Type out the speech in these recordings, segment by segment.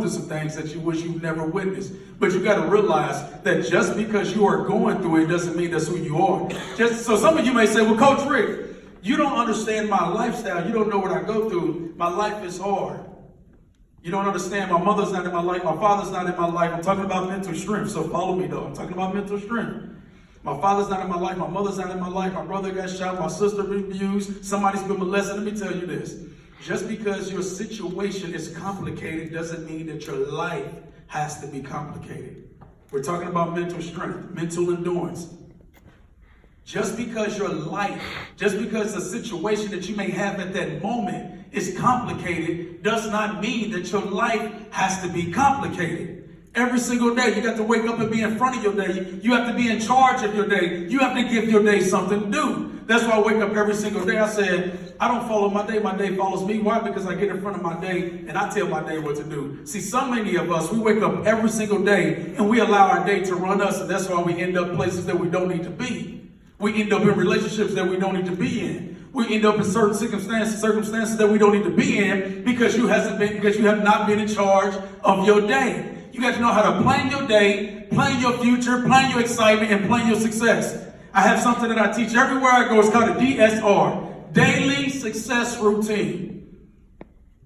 through some things that you wish you've never witnessed. But you got to realize that just because you are going through it doesn't mean that's who you are. So some of you may say, well, Coach Rick, you don't understand my lifestyle. You don't know what I go through. My life is hard. You don't understand. My mother's not in my life. My father's not in my life. I'm talking about mental strength. So follow me, though. I'm talking about mental strength. My father's not in my life. My mother's not in my life. My brother got shot. My sister abused. Somebody's been molested. Let me tell you this. Just because your situation is complicated doesn't mean that your life has to be complicated. We're talking about mental strength, mental endurance. Just because your life, just because the situation that you may have at that moment is complicated does not mean that your life has to be complicated. Every single day, you got to wake up and be in front of your day. You have to be in charge of your day. You have to give your day something to do. That's why I wake up every single day. I said, I don't follow my day. My day follows me. Why? Because I get in front of my day and I tell my day what to do. See, so many of us, we wake up every single day and we allow our day to run us. And that's why we end up places that we don't need to be. We end up in relationships that we don't need to be in. We end up in certain circumstances that we don't need to be in because you have not been in charge of your day. You got to know how to plan your day, plan your future, plan your excitement, and plan your success. I have something that I teach everywhere I go. It's called a DSR, Daily Success Routine.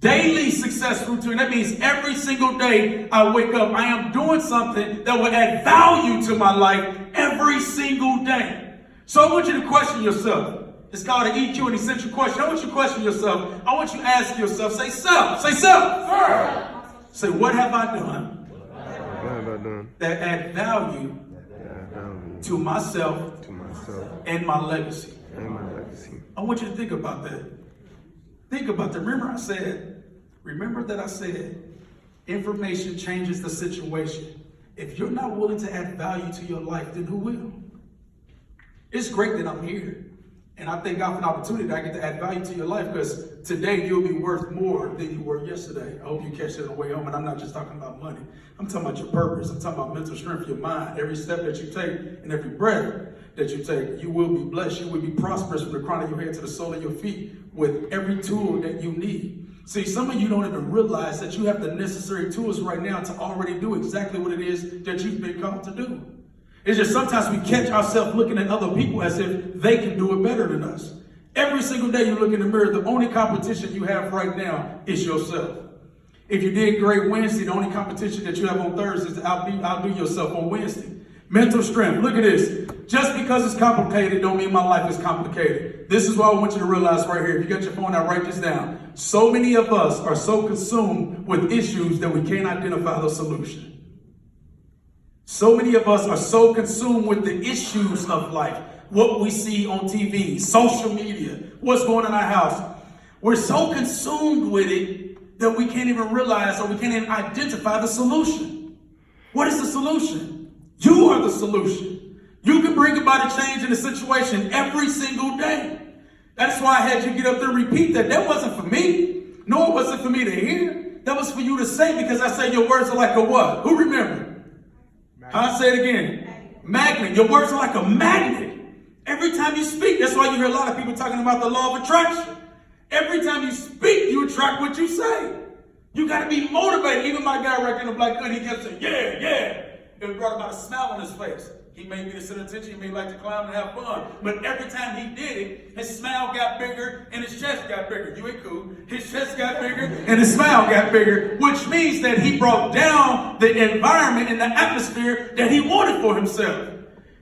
Daily Success Routine. That means every single day I wake up, I am doing something that will add value to my life every single day. So I want you to question yourself. It's called an EQ, an essential question. I want you to question yourself. I want you to ask yourself, say self. Say self. Sir. Say, what have I done that add value to myself and my legacy? I want you to think about that. Think about that. Remember that I said, information changes the situation. If you're not willing to add value to your life, then who will? It's great that I'm here. And I thank God for an opportunity that I get to add value to your life, because today you'll be worth more than you were yesterday. I hope you catch that on the way home. And I'm not just talking about money. I'm talking about your purpose. I'm talking about mental strength, your mind. Every step that you take and every breath that you take, you will be blessed. You will be prosperous from the crown of your head to the sole of your feet with every tool that you need. See, some of you don't even realize that you have the necessary tools right now to already do exactly what it is that you've been called to do. It's just sometimes we catch ourselves looking at other people as if they can do it better than us. Every single day you look in the mirror, the only competition you have right now is yourself. If you did great Wednesday, the only competition that you have on Thursday is to outdo yourself on Wednesday. Mental strength. Look at this. Just because it's complicated don't mean my life is complicated. This is what I want you to realize right here. If you got your phone out, write this down. So many of us are so consumed with issues that we can't identify the solution. So many of us are so consumed with the issues of life, what we see on TV, social media, what's going on in our house. We're so consumed with it that we can't even realize, or we can't even identify the solution. What is the solution? You are the solution. You can bring about a change in the situation every single day. That's why I had you get up there and repeat that. That wasn't for me. No, it wasn't for me to hear. That was for you to say, because I say your words are like a what? Who remember? I'll say it again. Magnet. Your words are like a magnet. Every time you speak, that's why you hear a lot of people talking about the law of attraction. Every time you speak, you attract what you say. You got to be motivated. Even my guy right there in the black hood, he kept saying, yeah, yeah. It brought about a smile on his face. He made me to sit attention. He made me like to clown and have fun. But every time he did it, his smile got bigger and his chest got bigger. You ain't cool. His chest got bigger and his smile got bigger, which means that he brought down the environment and the atmosphere that he wanted for himself.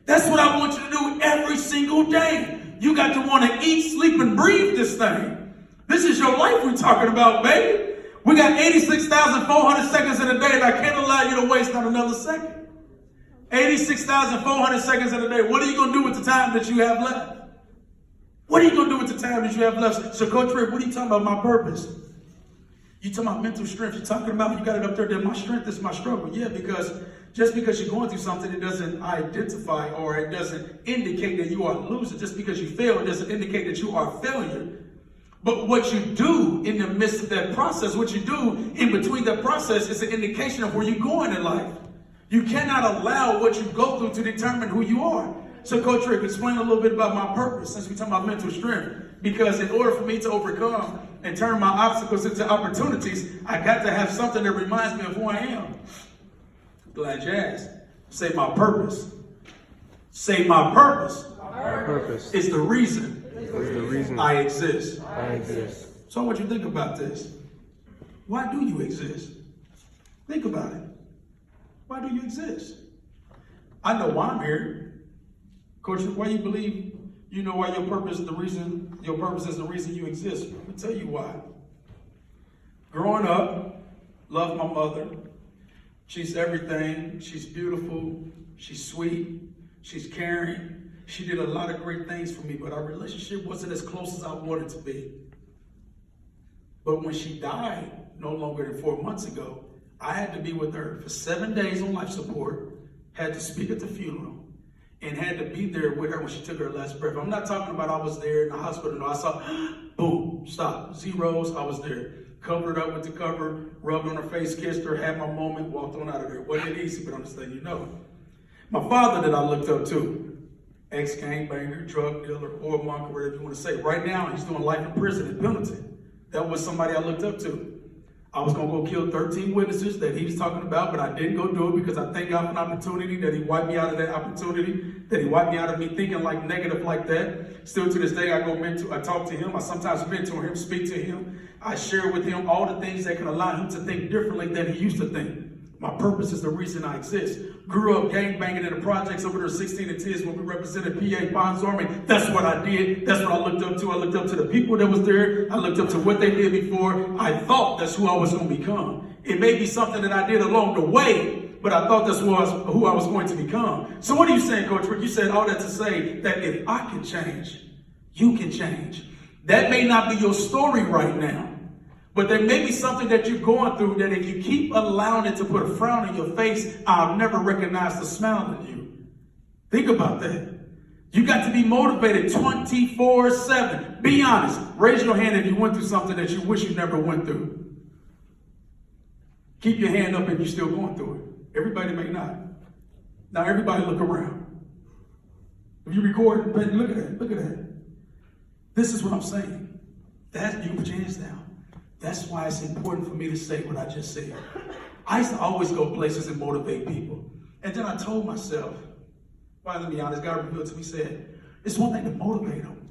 That's what I want you to do every single day. You got to want to eat, sleep, and breathe this thing. This is your life we're talking about, baby. We got 86,400 seconds in a day, and I can't allow you to waste not another second. 86,400 seconds in a day. What are you going to do with the time that you have left? What are you going to do with the time that you have left? So, Coach Rick, what are you talking about my purpose? You talking about mental strength. You're talking about, you got it up there, that my strength is my struggle. Yeah, because just because you're going through something, it doesn't identify, or it doesn't indicate that you are a loser. Just because you fail, it doesn't indicate that you are a failure. But what you do in the midst of that process, what you do in between that process, is an indication of where you're going in life. You cannot allow what you go through to determine who you are. So, Coach Rick, explain a little bit about my purpose, since we're talking about mental strength. Because in order for me to overcome and turn my obstacles into opportunities, I got to have something that reminds me of who I am. Glad you asked. Say my purpose. Say my purpose. Our purpose Is the reason is the reason I exist. I exist. So I want you to think about this. Why do you exist? Think about it. Why do you exist? I know why I'm here. Coach, why you believe you know why your purpose is the reason you exist? Let me tell you why. Growing up, loved my mother. She's everything. She's beautiful. She's sweet. She's caring. She did a lot of great things for me, but our relationship wasn't as close as I wanted to be. But when she died, no longer than 4 months ago, I had to be with her for 7 days on life support, had to speak at the funeral, and had to be there with her when she took her last breath. I'm not talking about I was there in the hospital. No, I saw, boom, stop, zeros, I was there. Covered up with the cover, rubbed on her face, kissed her, had my moment, walked on out of there. Wasn't easy, but I'm just letting you know. My father that I looked up to, ex-gangbanger, drug dealer, whoremonger, whatever you want to say. Right now, he's doing life in prison in Pendleton. That was somebody I looked up to. I was going to go kill 13 witnesses that he was talking about, but I didn't go do it because I thank God for an opportunity that he wiped me out of that opportunity, that he wiped me out of me thinking like negative like that. Still to this day, I talk to him. I sometimes mentor him, speak to him. I share with him all the things that can allow him to think differently than he used to think. My purpose is the reason I exist. Grew up gangbanging in the projects over there 16 and 10s when we represented PA Bonds Army. That's what I did. That's what I looked up to. I looked up to the people that was there. I looked up to what they did before. I thought that's who I was going to become. It may be something that I did along the way, but I thought that's who I was going to become. So what are you saying, Coach Rick? You said all that to say that if I can change, you can change. That may not be your story right now. But there may be something that you're going through that if you keep allowing it to put a frown on your face, I'll never recognize the smile in you. Think about that. You got to be motivated 24/7. Be honest. Raise your hand if you went through something that you wish you never went through. Keep your hand up if you're still going through it. Everybody may not. Now everybody look around. If you record, look at that. Look at that. This is what I'm saying. That you put your hands down. That's why it's important for me to say what I just said. I used to always go places and motivate people. And then I told myself, well, let me be honest, God revealed to me, said, it's one thing to motivate them,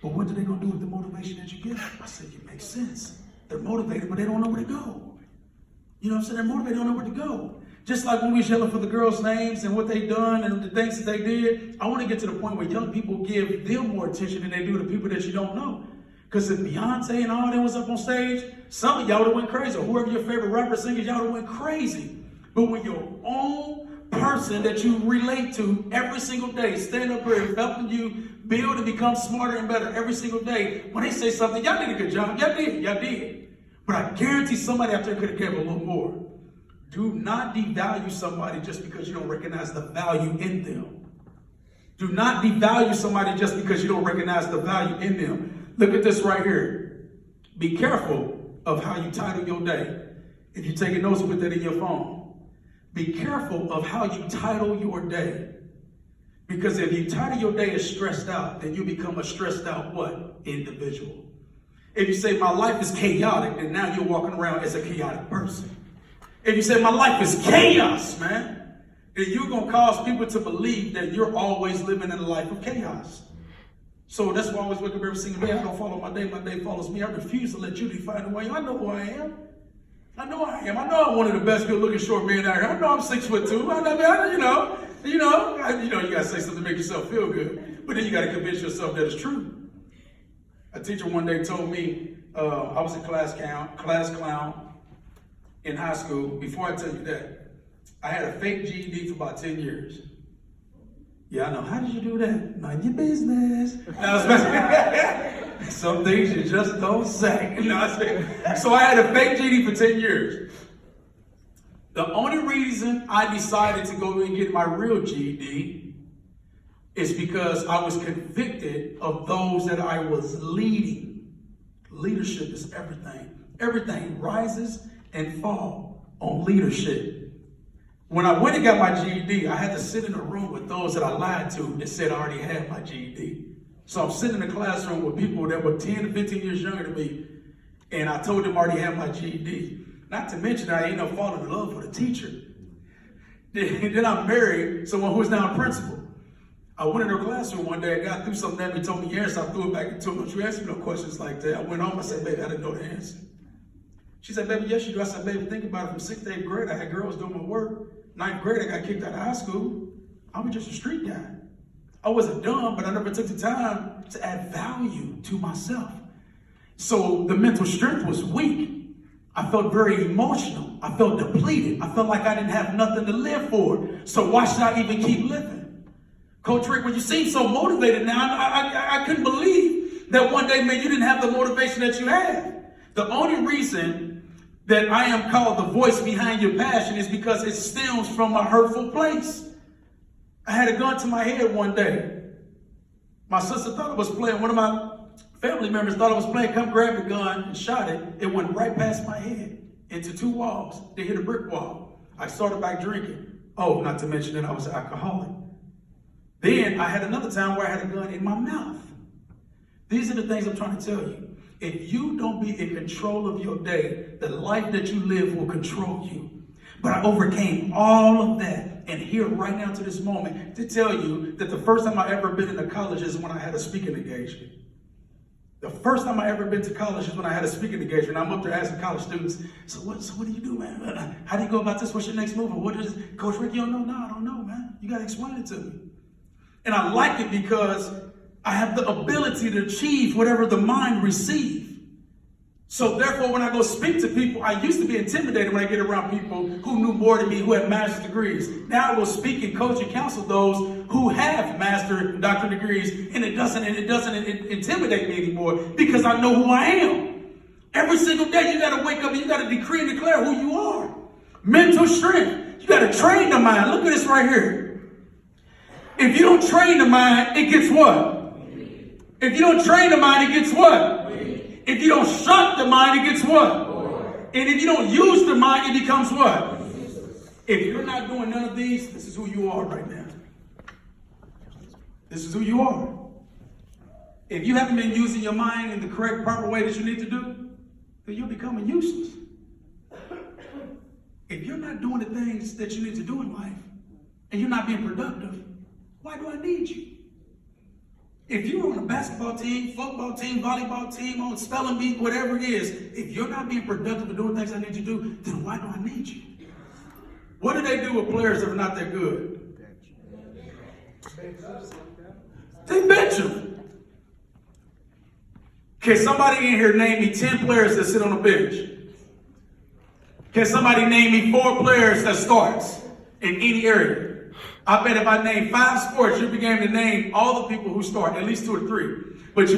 but what are they going to do with the motivation that you give them? I said, it makes sense. They're motivated, but they don't know where to go. You know what I'm saying? They're motivated, they don't know where to go. Just like when we was yelling for the girls' names and what they done and the things that they did, I want to get to the point where young people give them more attention than they do to people that you don't know. Because if Beyonce and all them was up on stage, some of y'all would have went crazy. Or whoever your favorite rapper singers, y'all would have went crazy. But when your own person that you relate to every single day, stand up here helping you build and become smarter and better every single day, when they say something, y'all did a good job. Y'all did. But I guarantee somebody out there could have given a little more. Do not devalue somebody just because you don't recognize the value in them. Do not devalue somebody just because you don't recognize the value in them. Look at this right here. Be careful of how you title your day. If you're taking notes, put that in your phone. Be careful of how you title your day. Because if you title your day as stressed out, then you become a stressed out what? Individual. If you say my life is chaotic, then now you're walking around as a chaotic person. If you say my life is chaos, man, then you're going to cause people to believe that you're always living in a life of chaos. So that's why I always wake up every single day. I don't follow my day follows me. I refuse to let you define the way. I know who I am. I know I'm one of the best good-looking short men out here. I know I'm 6'2". You got to say something to make yourself feel good. But then you got to convince yourself that it's true. A teacher one day told me, I was a class clown in high school. Before I tell you that, I had a fake GED for about 10 years. Yeah, I know. How did you do that? Mind your business. Some things you just don't say. So I had a fake GED for 10 years. The only reason I decided to go and get my real GED is because I was convicted of those that I was leading. Leadership is everything. Everything rises and falls on leadership. When I went and got my GED, I had to sit in a room with those that I lied to that said I already had my GED. So I'm sitting in the classroom with people that were 10 to 15 years younger than me, and I told them I already had my GED. Not to mention I ended up falling in love with a teacher. Then I married someone who is now a principal. I went in her classroom one day, I got through something at me, told me yes, I threw it back into her. Don't you ask me no questions like that. I went home, I said, baby, I didn't know the answer. She said, baby, yes, you do. I said, baby, think about it. From 6th to 8th grade, I had girls doing my work. 9th grade, I got kicked out of high school. I was just a street guy. I wasn't dumb, but I never took the time to add value to myself. So the mental strength was weak. I felt very emotional. I felt depleted. I felt like I didn't have nothing to live for. So why should I even keep living? Coach Rick, when you seem so motivated now, I couldn't believe that one day, man, you didn't have the motivation that you have. The only reason that I am called the voice behind your passion is because it stems from a hurtful place. I had a gun to my head one day. My sister thought I was playing. One of my family members thought I was playing. Come grab the gun and shot it. It went right past my head into 2 walls. They hit a brick wall. I started back drinking. Oh, not to mention that I was an alcoholic. Then I had another time where I had a gun in my mouth. These are the things I'm trying to tell you. If you don't be in control of your day, the life that you live will control you. But I overcame all of that, and here right now to this moment to tell you that the first time I ever been into college is when I had a speaking engagement. The first time I ever been to college is when I had a speaking engagement. I'm up there asking college students, so what do you do, man? How do you go about this? What's your next move? Or what is Coach Rick, you don't know? No, I don't know, man. You got to explain it to me. And I like it because I have the ability to achieve whatever the mind receives. So therefore, when I go speak to people, I used to be intimidated when I get around people who knew more than me, who had master's degrees. Now I will speak and coach and counsel those who have master and doctorate degrees, and it doesn't intimidate me anymore because I know who I am. Every single day, you got to wake up and you got to decree and declare who you are. Mental strength. You got to train the mind. Look at this right here. If you don't train the mind, it gets what? If you don't train the mind, it gets what? If you don't shut the mind, it gets what? And if you don't use the mind, it becomes what? If you're not doing none of these, this is who you are right now. This is who you are. If you haven't been using your mind in the correct, proper way that you need to do, then you're becoming useless. If you're not doing the things that you need to do in life, and you're not being productive, why do I need you? If you're on a basketball team, football team, volleyball team, on spelling bee, whatever it is, if you're not being productive and doing things I need you to do, then why do I need you? What do they do with players that are not that good? They bench them. Can somebody in here name me 10 players that sit on the bench? Can somebody name me 4 players that starts in any area? I bet if I name 5 sports, you'll be able to name all the people who start, at least 2 or 3. But you